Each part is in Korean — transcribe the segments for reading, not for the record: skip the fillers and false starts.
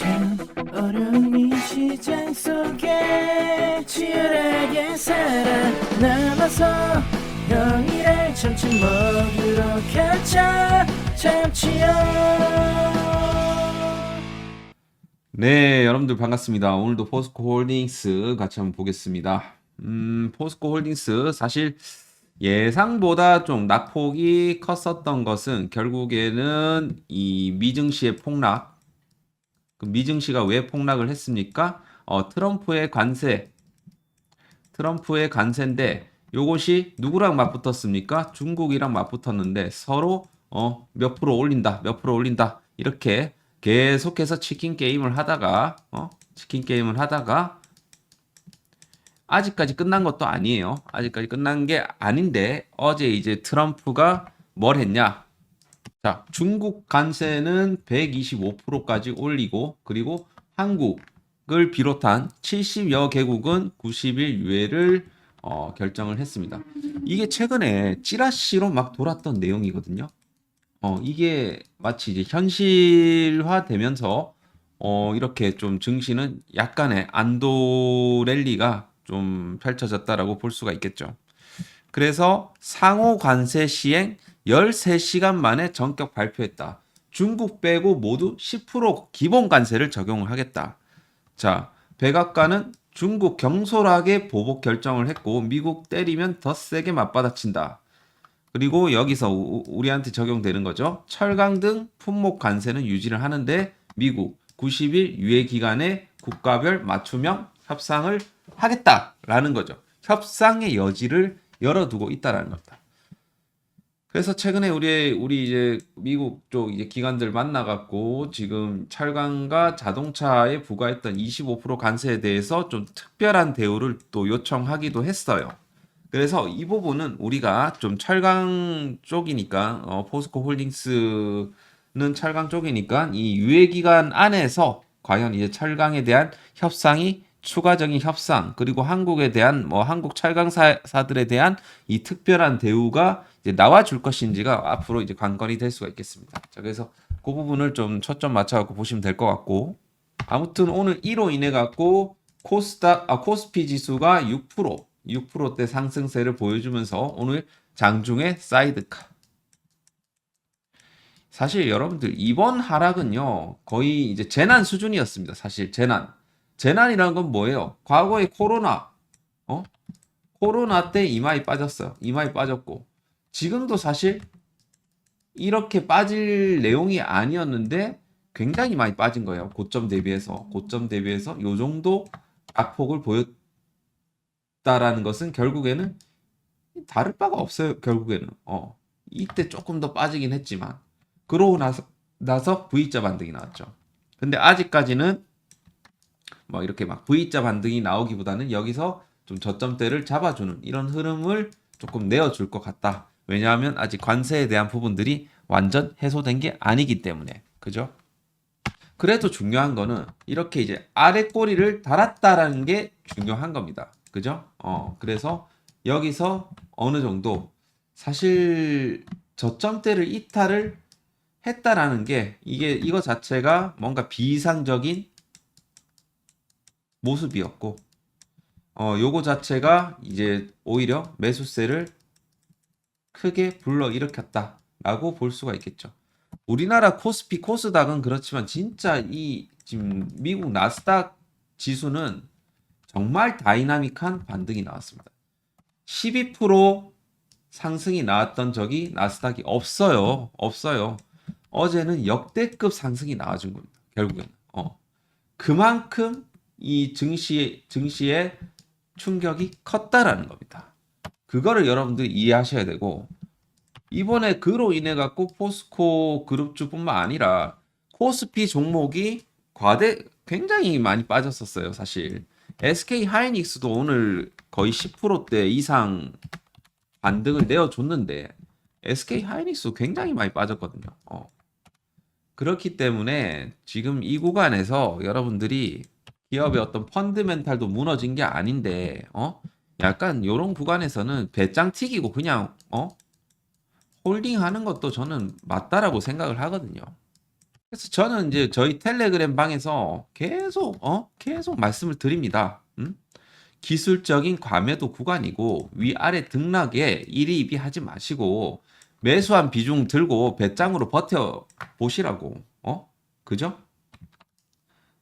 참 어려운 이 시장 속에 치열하게 살아남아서 형이랑 점심 먹으러 가자 참치요. 네, 여러분들 반갑습니다. 오늘도 포스코 홀딩스 같이 한번 보겠습니다. 포스코 홀딩스 사실 예상보다 좀 낙폭이 컸었던 것은 결국에는 이 미증시의 폭락. 그 미증시가 왜 폭락을 했습니까? 트럼프의 관세인데 요것이 누구랑 맞붙었습니까? 중국이랑 맞붙었는데 서로 몇 프로 올린다, 몇 프로 올린다 이렇게 계속해서 치킨 게임을 하다가 아직까지 끝난 것도 아니에요. 아직까지 끝난 게 아닌데 어제 이제 트럼프가 뭘 했냐? 자, 중국 관세는 125%까지 올리고 그리고 한국을 비롯한 70여 개국은 90일 유예를 결정을 했습니다. 이게 최근에 찌라시로 막 돌았던 내용이거든요. 이게 마치 이제 현실화되면서 이렇게 좀 증시는 약간의 안도 랠리가 좀 펼쳐졌다라고 볼 수가 있겠죠. 그래서 상호 관세 시행 13시간 만에 전격 발표했다. 중국 빼고 모두 10% 기본 관세를 적용을 하겠다. 자, 백악관은 중국 경솔하게 보복 결정을 했고 미국 때리면 더 세게 맞받아친다. 그리고 여기서 우리한테 적용되는 거죠. 철강 등 품목 관세는 유지를 하는데 미국 90일 유예 기간에 국가별 맞춤형 협상을 하겠다라는 거죠. 협상의 여지를 열어두고 있다라는 겁니다. 그래서 최근에 우리 이제 미국 쪽 이제 기관들 만나갖고 지금 철강과 자동차에 부과했던 25% 관세에 대해서 좀 특별한 대우를 또 요청하기도 했어요. 그래서 이 부분은 우리가 좀 철강 쪽이니까 포스코 홀딩스는 철강 쪽이니까 이 유예 기간 안에서 과연 이제 철강에 대한 협상이 추가적인 협상 그리고 한국에 대한 한국 철강사들에 대한 이 특별한 대우가 이제 나와 줄 것인지가 앞으로 이제 관건이 될 수가 있겠습니다. 자, 그래서 그 부분을 좀 초점 맞춰갖고 보시면 될 것 같고 아무튼 오늘 이로 인해 갖고 코스피 지수가 6%대 상승세를 보여주면서 오늘 장중에 사이드카. 사실 여러분들 이번 하락은요 거의 이제 재난 수준이었습니다. 사실 재난이라는 건 뭐예요? 과거에 어? 코로나 때 이마이 빠졌어요. 이마이 빠졌고 지금도 사실 이렇게 빠질 내용이 아니었는데 굉장히 많이 빠진 거예요. 고점 대비해서 요 정도 낙폭을 보였다라는 것은 결국에는 다를 바가 없어요. 결국에는 이때 조금 더 빠지긴 했지만 그러고 나서 V자 반등이 나왔죠. 근데 아직까지는 뭐 이렇게 막 V자 반등이 나오기보다는 여기서 좀 저점대를 잡아주는 이런 흐름을 조금 내어줄 것 같다. 왜냐하면 아직 관세에 대한 부분들이 완전 해소된 게 아니기 때문에 그죠? 그래도 중요한 거는 이렇게 이제 아래 꼬리를 달았다라는 게 중요한 겁니다. 그죠? 그래서 여기서 어느 정도 사실 저점대를 이탈을 했다라는 게 이거 자체가 뭔가 비이상적인 모습이었고 요거 자체가 이제 오히려 매수세를 크게 불러일으켰다라고 볼 수가 있겠죠. 우리나라 코스피 코스닥은 그렇지만 진짜 이 지금 미국 나스닥 지수는 정말 다이나믹한 반등이 나왔습니다. 12% 상승이 나왔던 적이 나스닥이 없어요. 어제는 역대급 상승이 나와준 겁니다. 결국에는 그만큼 이 증시의 충격이 컸다라는 겁니다. 그거를 여러분들이 이해하셔야 되고 이번에 그로 인해 갖고 포스코 그룹주뿐만 아니라 코스피 종목이 굉장히 많이 빠졌었어요, 사실. SK 하이닉스도 오늘 거의 10%대 이상 반등을 내어줬는데 SK 하이닉스 굉장히 많이 빠졌거든요. 그렇기 때문에 지금 이 구간에서 여러분들이 기업의 어떤 펀드멘탈도 무너진 게 아닌데 약간 요런 구간에서는 배짱 튀기고 그냥 홀딩하는 것도 저는 맞다라고 생각을 하거든요. 그래서 저는 이제 저희 텔레그램 방에서 계속 말씀을 드립니다. 기술적인 과매도 구간이고 위아래 등락에 일희일비하지 마시고 매수한 비중 들고 배짱으로 버텨 보시라고. 그죠?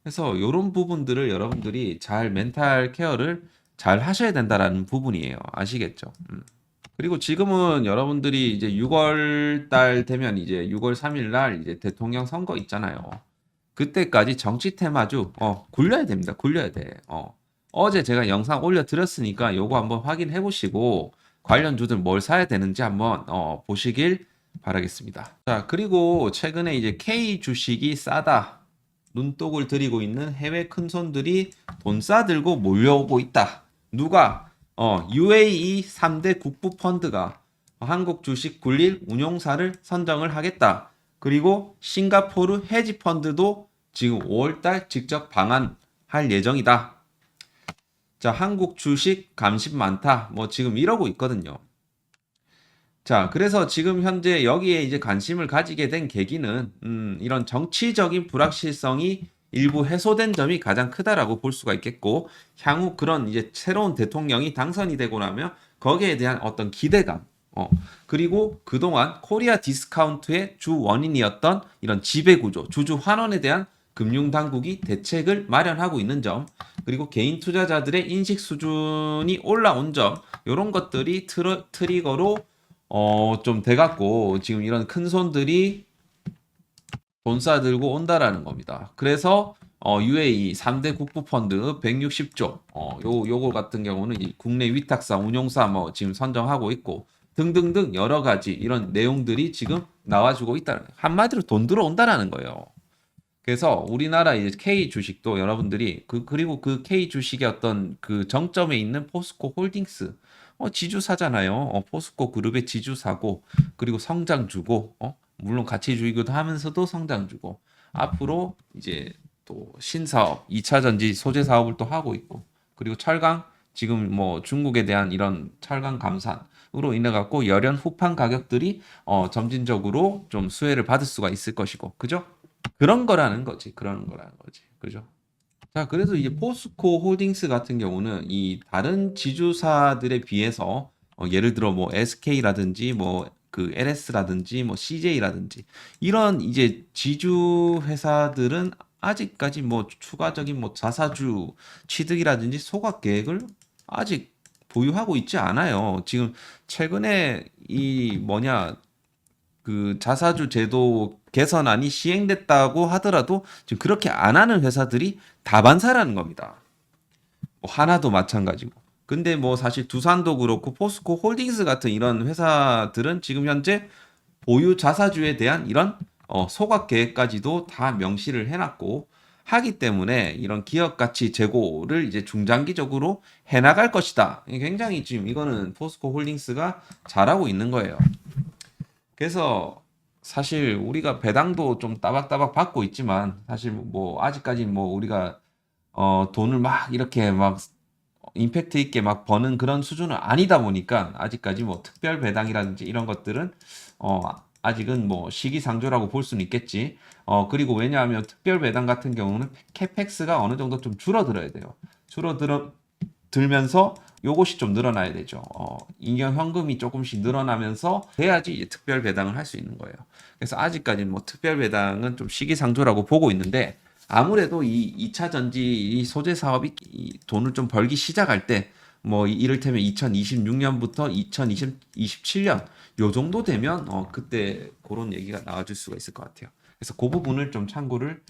그래서 이런 부분들을 여러분들이 잘 멘탈 케어를 잘 하셔야 된다라는 부분이에요. 아시겠죠? 그리고 지금은 여러분들이 이제 6월 달 되면 이제 6월 3일 날 이제 대통령 선거 있잖아요. 그때까지 정치 테마주 굴려야 됩니다. 굴려야 돼. 어제 제가 영상 올려드렸으니까 요거 한번 확인해 보시고 관련주들 뭘 사야 되는지 한번 보시길 바라겠습니다. 자, 그리고 최근에 이제 K 주식이 싸다 눈독을 들이고 있는 해외 큰손들이 돈 싸들고 몰려오고 있다. 누가 UAE 3대 국부 펀드가 한국 주식 굴릴 운용사를 선정을 하겠다. 그리고 싱가포르 헤지 펀드도 지금 5월달 직접 방한할 예정이다. 자, 한국 주식 감심 많다. 뭐 지금 이러고 있거든요. 자, 그래서 지금 현재 여기에 이제 관심을 가지게 된 계기는 이런 정치적인 불확실성이 일부 해소된 점이 가장 크다라고 볼 수가 있겠고, 향후 그런 이제 새로운 대통령이 당선이 되고 나면 거기에 대한 어떤 기대감, 그리고 그동안 코리아 디스카운트의 주 원인이었던 이런 지배구조, 주주 환원에 대한 금융당국이 대책을 마련하고 있는 점, 그리고 개인 투자자들의 인식 수준이 올라온 점, 이런 것들이 트리거로 좀 돼갖고 지금 이런 큰 손들이 돈 싸들고 온다라는 겁니다. 그래서 UAE 3대 국부펀드 160조 요거 같은 경우는 이 국내 위탁사 운용사 뭐 지금 선정하고 있고 등등등 여러 가지 이런 내용들이 지금 나와주고 있다. 한마디로 돈 들어온다라는 거예요. 그래서 우리나라 이제 K 주식도 여러분들이 그리고 그 K 주식의 어떤 그 정점에 있는 포스코 홀딩스 지주사잖아요. 포스코 그룹의 지주사고 그리고 성장주고 물론 가치주의기도 하면서도 성장주고 앞으로 이제 또 신사업 2차 전지 소재 사업을 또 하고 있고 그리고 철강 지금 뭐 중국에 대한 이런 철강 감산으로 인해 갖고 열연 후판 가격들이 점진적으로 좀 수혜를 받을 수가 있을 것이고 그죠? 그런 거라는 거지. 그런 거라는 거지. 그죠? 자, 그래서 이제 포스코 홀딩스 같은 경우는 이 다른 지주사들에 비해서 예를 들어 뭐 SK라든지 뭐 그 LS라든지 뭐 CJ라든지 이런 이제 지주 회사들은 아직까지 뭐 추가적인 뭐 자사주 취득이라든지 소각 계획을 아직 보유하고 있지 않아요. 지금 최근에 이 뭐냐 그 자사주 제도 개선안이 시행됐다고 하더라도 지금 그렇게 안 하는 회사들이 다반사라는 겁니다. 뭐 하나도 마찬가지고. 근데 뭐 사실 두산도 그렇고 포스코 홀딩스 같은 이런 회사들은 지금 현재 보유 자사주에 대한 이런 소각 계획까지도 다 명시를 해놨고 하기 때문에 이런 기업 가치 제고를 이제 중장기적으로 해나갈 것이다. 굉장히 지금 이거는 포스코 홀딩스가 잘하고 있는 거예요. 그래서 사실 우리가 배당도 좀 따박따박 받고 있지만 사실 뭐 아직까지 뭐 우리가 돈을 막 이렇게 막 임팩트 있게 막 버는 그런 수준은 아니다 보니까 아직까지 뭐 특별 배당이라든지 이런 것들은 어 아직은 뭐 시기상조라고 볼 수는 있겠지. 그리고 왜냐하면 특별 배당 같은 경우는 캐펙스가 어느 정도 좀 줄어들어야 돼요. 들면서 요것이 좀 늘어나야 되죠. 인경 현금이 조금씩 늘어나면서 돼야지 이제 특별 배당을 할 수 있는 거예요. 그래서 아직까지는 뭐 특별 배당은 좀 시기상조라고 보고 있는데 아무래도 이 2차 전지 이 소재 사업이 이 돈을 좀 벌기 시작할 때 뭐 이를테면 2026년부터 2027년 요 정도 되면 그때 그런 얘기가 나와줄 수가 있을 것 같아요. 그래서 그 부분을 좀 참고를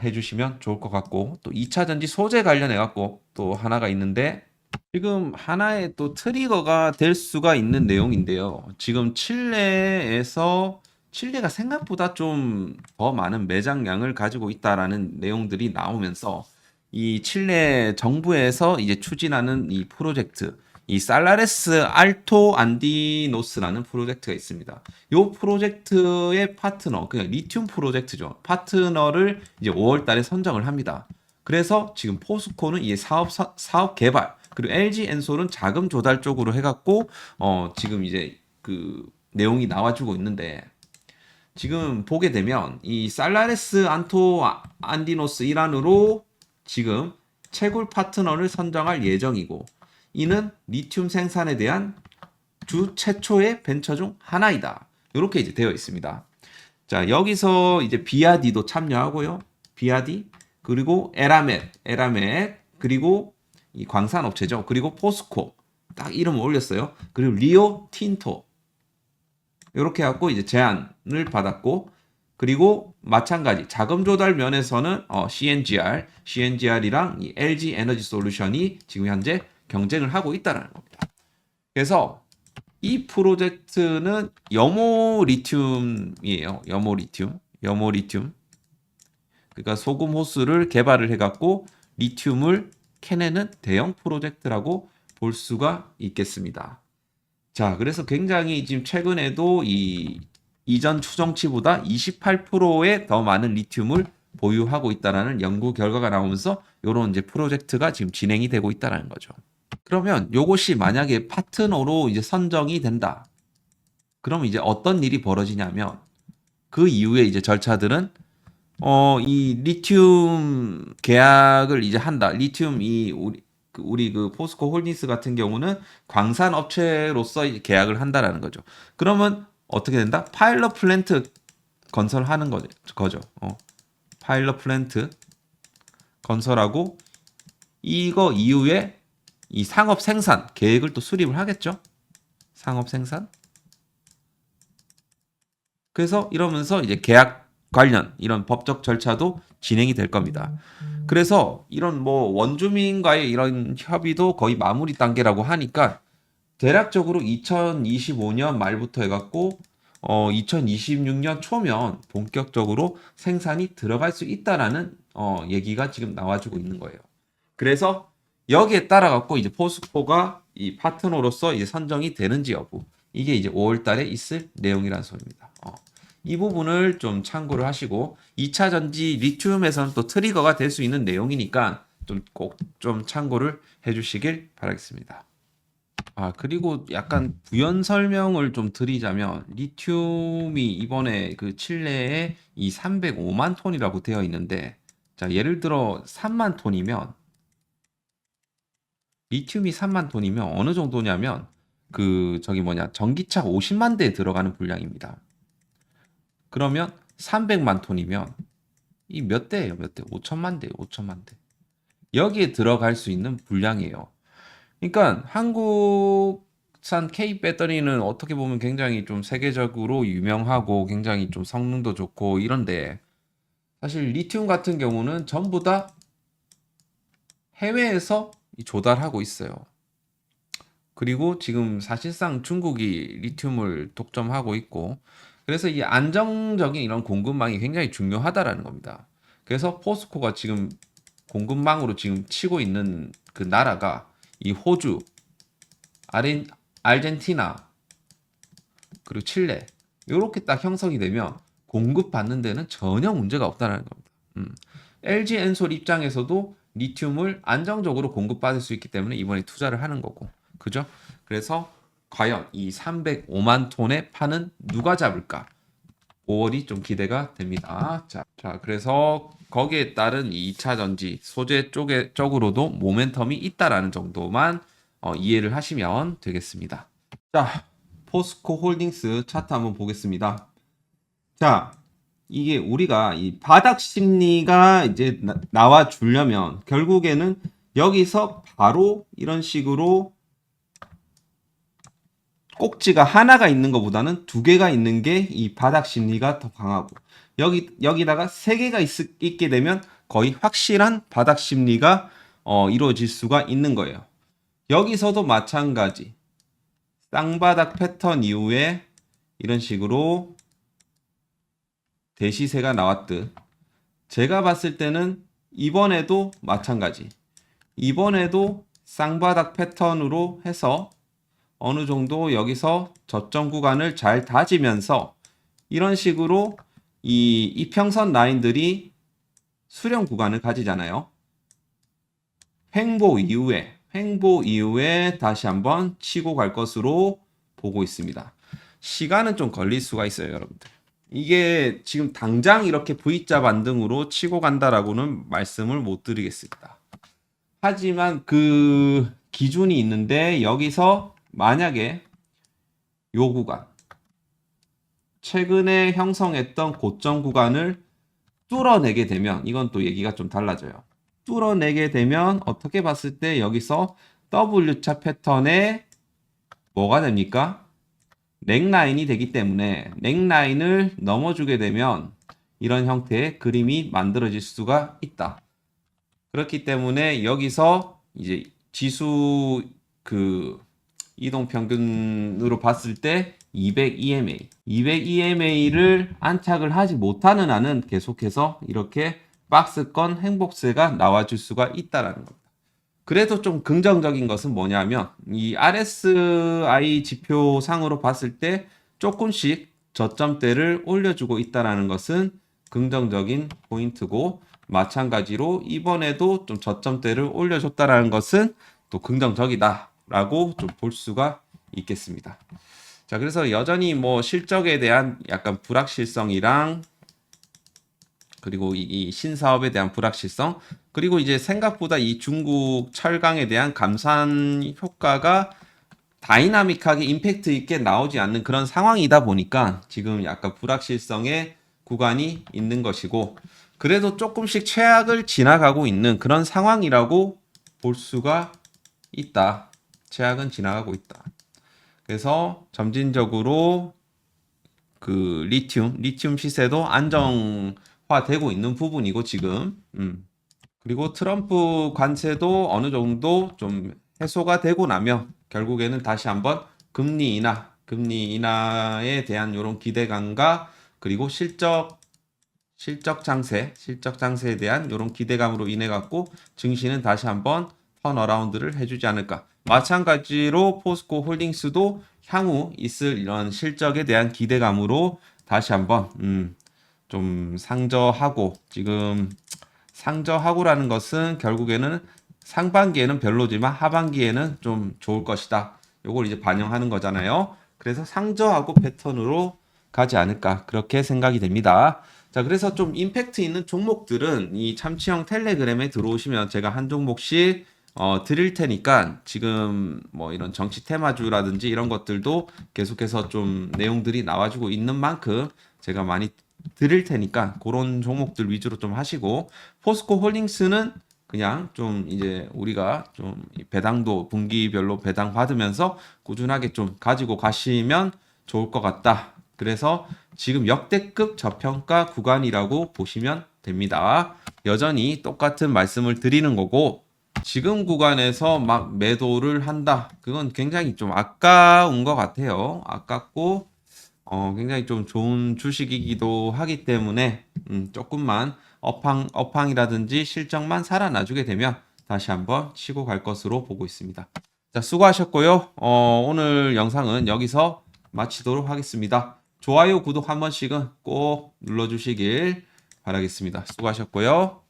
해주시면 좋을 것 같고 또 2차 전지 소재 관련해 갖고 또 하나가 있는데 지금 하나의 또 트리거가 될 수가 있는 내용인데요. 지금 칠레가 생각보다 좀 더 많은 매장량을 가지고 있다라는 내용들이 나오면서 이 칠레 정부에서 이제 추진하는 이 프로젝트, 이 살라레스 알토 안디노스라는 프로젝트가 있습니다. 이 프로젝트의 파트너, 그냥 리튬 프로젝트죠. 파트너를 이제 5월 달에 선정을 합니다. 그래서 지금 포스코는 이 사업 개발, 그리고 LG 엔솔은 자금 조달 쪽으로 해갖고 지금 이제 그 내용이 나와주고 있는데 지금 보게 되면 이 살라레스 안토 안디노스 이란으로 지금 채굴 파트너를 선정할 예정이고, 이는 리튬 생산에 대한 주 최초의 벤처 중 하나이다. 이렇게 이제 되어 있습니다. 자, 여기서 이제 비아디도 참여하고요. 비아디, 그리고 에라멧, 그리고 이 광산업체죠. 그리고 포스코, 딱 이름을 올렸어요. 그리고 리오 틴토. 이렇게 해갖고 이제 제안을 받았고, 그리고 마찬가지 자금 조달 면에서는 CNGR이랑 이 LG 에너지 솔루션이 지금 현재 경쟁을 하고 있다는 겁니다. 그래서 이 프로젝트는 염호 리튬이에요. 염호 리튬. 그러니까 소금 호수를 개발을 해갖고 리튬을 캐내는 대형 프로젝트라고 볼 수가 있겠습니다. 자, 그래서 굉장히 지금 최근에도 이 이전 추정치보다 28%의 더 많은 리튬을 보유하고 있다라는 연구 결과가 나오면서 이런 이제 프로젝트가 지금 진행이 되고 있다는 거죠. 그러면 요것이 만약에 파트너로 이제 선정이 된다. 그럼 이제 어떤 일이 벌어지냐면 그 이후에 이제 절차들은 이 리튬 계약을 이제 한다. 리튬 우리 그 포스코 홀딩스 같은 경우는 광산 업체로서 이제 계약을 한다라는 거죠. 그러면 어떻게 된다? 파일럿 플랜트 건설하는 거죠. 파일럿 플랜트 건설하고 이거 이후에 이 상업 생산 계획을 또 수립을 하겠죠. 상업 생산. 그래서 이러면서 이제 계약 관련 이런 법적 절차도 진행이 될 겁니다. 그래서 이런 뭐 원주민과의 이런 협의도 거의 마무리 단계라고 하니까 대략적으로 2025년 말부터 해갖고 2026년 초면 본격적으로 생산이 들어갈 수 있다라는 얘기가 지금 나와주고 있는 거예요. 그래서 여기에 따라 갖고 이제 포스코가 이 파트너로서 이제 선정이 되는지 여부, 이게 이제 5월 달에 있을 내용이라는 소리입니다. 이 부분을 좀 참고를 하시고 2차 전지 리튬에서는 또 트리거가 될 수 있는 내용이니까 꼭 좀 참고를 해주시길 바라겠습니다. 그리고 약간 부연 설명을 좀 드리자면 리튬이 이번에 그 칠레에 이 305만 톤이라고 되어 있는데, 자, 예를 들어 3만 톤이면 리튬이 3만 톤이면 어느 정도냐면 전기차 50만 대에 들어가는 분량입니다. 그러면 300만 톤이면 이 몇 대예요? 몇 대? 5천만 대, 5천만 대. 여기에 들어갈 수 있는 분량이에요. 그러니까 한국산 K 배터리는 어떻게 보면 굉장히 좀 세계적으로 유명하고 굉장히 좀 성능도 좋고 이런데, 사실 리튬 같은 경우는 전부 다 해외에서 조달하고 있어요. 그리고 지금 사실상 중국이 리튬을 독점하고 있고, 그래서 이 안정적인 이런 공급망이 굉장히 중요하다라는 겁니다. 그래서 포스코가 지금 공급망으로 지금 치고 있는 그 나라가 이 호주, 아르헨티나, 그리고 칠레, 이렇게 딱 형성이 되면 공급받는 데는 전혀 문제가 없다는 겁니다. LG 엔솔 입장에서도 리튬을 안정적으로 공급받을 수 있기 때문에 이번에 투자를 하는 거고, 그죠? 그래서 과연 이 305만 톤의 판은 누가 잡을까? 5월이 좀 기대가 됩니다. 자, 그래서 거기에 따른 2차 전지 소재 쪽으로도 모멘텀이 있다라는 정도만 이해를 하시면 되겠습니다. 자, 포스코 홀딩스 차트 한번 보겠습니다. 자, 이게 우리가 이 바닥 심리가 이제 나와 주려면 결국에는 여기서 바로 이런 식으로 꼭지가 하나가 있는 것보다는 두 개가 있는 게 이 바닥 심리가 더 강하고, 여기다가 세 개가 있게 되면 거의 확실한 바닥 심리가 이루어질 수가 있는 거예요. 여기서도 마찬가지 쌍바닥 패턴 이후에 이런 식으로 대시세가 나왔듯, 제가 봤을 때는 이번에도 마찬가지, 이번에도 쌍바닥 패턴으로 해서 어느 정도 여기서 저점 구간을 잘 다지면서 이런 식으로 이 이평선 라인들이 수렴 구간을 가지잖아요. 횡보 이후에 다시 한번 치고 갈 것으로 보고 있습니다. 시간은 좀 걸릴 수가 있어요, 여러분들. 이게 지금 당장 이렇게 V자 반등으로 치고 간다라고는 말씀을 못 드리겠습니다. 하지만 그 기준이 있는데 여기서 만약에 요 구간 최근에 형성했던 고점 구간을 뚫어내게 되면 이건 또 얘기가 좀 달라져요. 뚫어내게 되면 어떻게 봤을 때 여기서 W자 패턴에 뭐가 됩니까? 넥라인이 되기 때문에 넥라인을 넘어주게 되면 이런 형태의 그림이 만들어질 수가 있다. 그렇기 때문에 여기서 이제 지수 그 이동 평균으로 봤을 때 200 EMA를 안착을 하지 못하는 한은 계속해서 이렇게 박스권 행복세가 나와줄 수가 있다라는 겁니다. 그래도 좀 긍정적인 것은 뭐냐면 이 RSI 지표상으로 봤을 때 조금씩 저점대를 올려주고 있다라는 것은 긍정적인 포인트고 마찬가지로 이번에도 좀 저점대를 올려줬다라는 것은 또 긍정적이다라고 좀 볼 수가 있겠습니다. 자, 그래서 여전히 뭐 실적에 대한 약간 불확실성이랑 그리고 이 신사업에 대한 불확실성 그리고 이제 생각보다 이 중국 철강에 대한 감산 효과가 다이나믹하게 임팩트 있게 나오지 않는 그런 상황이다 보니까 지금 약간 불확실성의 구간이 있는 것이고 그래도 조금씩 최악을 지나가고 있는 그런 상황이라고 볼 수가 있다. 최악은 지나가고 있다. 그래서 점진적으로 그 리튬 시세도 안정화되고 있는 부분이고 지금 그리고 트럼프 관세도 어느 정도 좀 해소가 되고 나면 결국에는 다시 한번 금리 인하에 대한 이런 기대감과 그리고 실적 장세에 대한 이런 기대감으로 인해 갖고 증시는 다시 한번 턴어라운드를 해주지 않을까. 마찬가지로 포스코 홀딩스도 향후 있을 이런 실적에 대한 기대감으로 다시 한번 좀 상저하고 지금 상저하고라는 것은 결국에는 상반기에는 별로지만 하반기에는 좀 좋을 것이다. 요걸 이제 반영하는 거잖아요. 그래서 상저하고 패턴으로 가지 않을까 그렇게 생각이 됩니다. 자, 그래서 좀 임팩트 있는 종목들은 이 참치형 텔레그램에 들어오시면 제가 한 종목씩 드릴 테니까 지금 뭐 이런 정치 테마주라든지 이런 것들도 계속해서 좀 내용들이 나와주고 있는 만큼 제가 많이 드릴 테니까 그런 종목들 위주로 좀 하시고 포스코 홀딩스는 그냥 좀 이제 우리가 좀 배당도 분기별로 배당 받으면서 꾸준하게 좀 가지고 가시면 좋을 것 같다. 그래서 지금 역대급 저평가 구간이라고 보시면 됩니다. 여전히 똑같은 말씀을 드리는 거고 지금 구간에서 막 매도를 한다. 그건 굉장히 좀 아까운 것 같아요. 아깝고 굉장히 좀 좋은 주식이기도 하기 때문에 조금만 업황이라든지 실적만 살아나주게 되면 다시 한번 치고 갈 것으로 보고 있습니다. 자, 수고하셨고요. 오늘 영상은 여기서 마치도록 하겠습니다. 좋아요, 구독 한 번씩은 꼭 눌러주시길 바라겠습니다. 수고하셨고요.